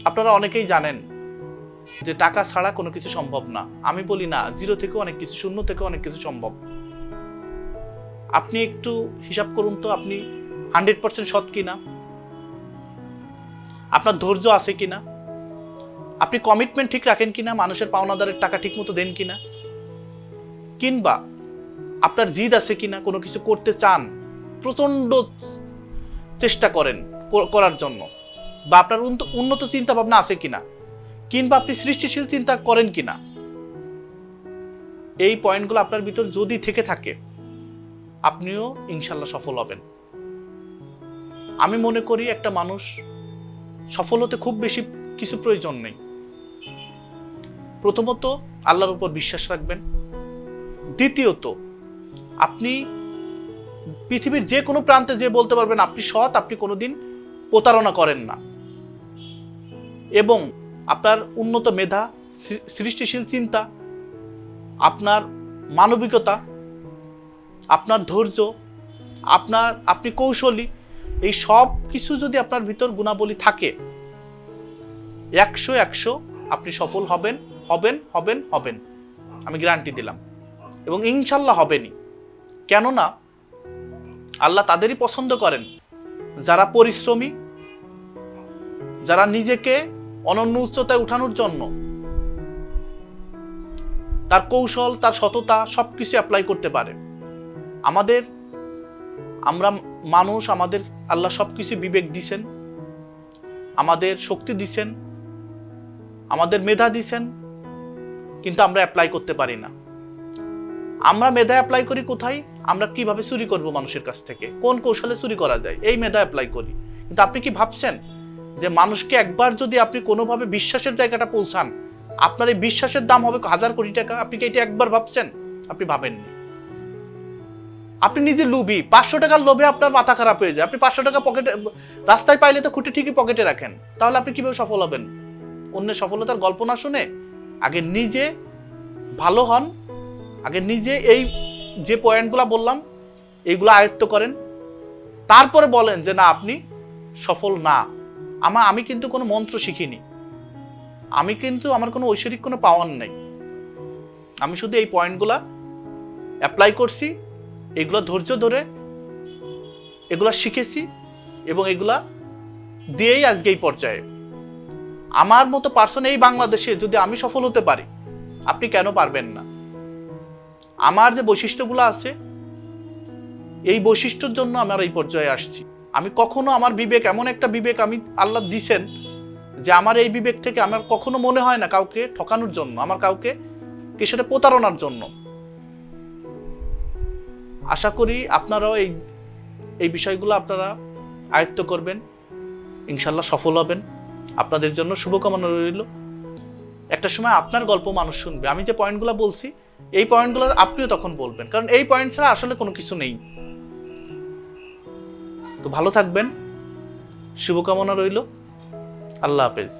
আপনারা অনেকেই জানেন যে টাকা ছাড়া কোনো কিছু সম্ভব না। আমি বলি না, জিরো থেকে অনেক কিছু, শূন্য থেকে অনেক কিছু সম্ভব। আপনি একটু হিসাব করুন তো, আপনি 100% সৎ কিনা, আপনার ধৈর্য আছে কিনা, আপনি কমিটমেন্ট ঠিক রাখেন কিনা, মানুষের পাওনাদারের টাকা ঠিক মতো দেন কিনা, কিংবা আপনার জিদ আছে কিনা, কোনো কিছু করতে চান, প্রচন্ড চেষ্টা করেন করার জন্য, বা আপনার উন্নত চিন্তা ভাবনা আছে কিনা, কিংবা আপনি সৃষ্টিশীল চিন্তা করেন কিনা। এই পয়েন্টগুলো আপনার ভিতর যদি থেকে থাকে, আপনিও ইনশাল্লাহ সফল হবেন। আমি মনে করি একটা মানুষ সফল হতে খুব বেশি কিছু প্রয়োজন নেই। প্রথমত আল্লাহর উপর বিশ্বাস রাখবেন। দ্বিতীয়ত, আপনি পৃথিবীর যে কোনো প্রান্তে যে বলতে পারবেন আপনি সৎ, আপনি কোনোদিন প্রতারণা করেন না। এবং আপনার উন্নত মেধা, সৃষ্টিশীল চিন্তা, আপনার মানবিকতা, আপনার ধৈর্য, আপনি কৌশলী, এই সব কিছু যদি আপনার ভিতর গুণাবলী থাকে, 100 আপনি সফল হবেন হবেন হবেন হবেন, আমি গ্যারান্টি দিলাম। এবং ইনশাল্লাহ হবেনই। কেননা আল্লাহ তাদেরই পছন্দ করেন যারা পরিশ্রমী, যারা নিজেকে অনন্য উচ্চতায় উঠানোর জন্য তার কৌশল, তার সততা সবকিছু অ্যাপ্লাই করতে পারে। আমরা মানুষ, আমাদের আল্লাহ সবকিছু বিবেক দিছেন, আমাদের শক্তি দিছেন, আমাদের মেধা দিছেন, কিন্তু আমরা অ্যাপ্লাই করতে পারি না। আমরা মেধা অ্যাপ্লাই করি কোথায়? আমরা কিভাবে চুরি করব মানুষের কাছ থেকে, কোন কৌশলে চুরি করা যায়, এই মেধা অ্যাপ্লাই করি। কিন্তু আপনি কি ভাবছেন যে মানুষকে একবার যদি আপনি কোনোভাবে বিশ্বাসের জায়গাটা পৌঁছান, আপনার এই বিশ্বাসের দাম হবে 1000 কোটি টাকা? আপনি কি এটা একবার ভাবছেন? আপনি ভাবেননি। আপনি নিজে লুবি, 500 টাকার লোভে আপনার মাথা খারাপ হয়ে যায়। আপনি 500 টাকা পকেটে রাস্তায় পাইলে তো খুঁটে ঠিকই পকেটে রাখেন, তাহলে আপনি কিভাবে সফল হবেন? অন্যের সফলতার গল্প না শুনে আগে নিজে ভালো হন, আগে নিজে এই যে পয়েন্টগুলো বললাম এইগুলো আয়ত্ত করেন, তারপরে বলেন যে না আপনি সফল না। আমি কিন্তু কোনো মন্ত্র শিখিনি, আমি কিন্তু আমার কোনো ঐশ্বরিক কোনো পাওয়ার নেই, আমি শুধু এই পয়েন্টগুলা অ্যাপ্লাই করছি, এগুলো ধৈর্য ধরে এগুলা শিখেছি, এবং এগুলা দিয়েই আজকে এই পর্যায়ে। আমার মতো পার্সন এই বাংলাদেশে যদি আমি সফল হতে পারি, আপনি কেন পারবেন না? আমার যে বৈশিষ্ট্যগুলো আছে, এই বৈশিষ্ট্যের জন্য আমার এই পর্যায়ে আসছি। আমি কখনো, আমার বিবেক এমন একটা বিবেক আমি আল্লাহ দিছেন যে আমার এই বিবেক থেকে আমার কখনো মনে হয় না কাউকে ঠকানোর জন্য, আমার কাউকে সাথে প্রতারণার জন্য। আশা করি আপনারাও এই বিষয়গুলো আপনারা আয়ত্ত করবেন, ইনশাল্লাহ সফল হবেন। আপনাদের জন্য শুভকামনা রইল। একটা সময় আপনার গল্প মানুষ শুনবে। আমি যে পয়েন্টগুলো বলছি, এই পয়েন্টগুলো আপনিও তখন বলবেন, কারণ এই পয়েন্ট ছাড়া আসলে কোনো কিছু নেই। তো ভালো থাকবেন, শুভকামনা রইল। আল্লাহ হাফেজ।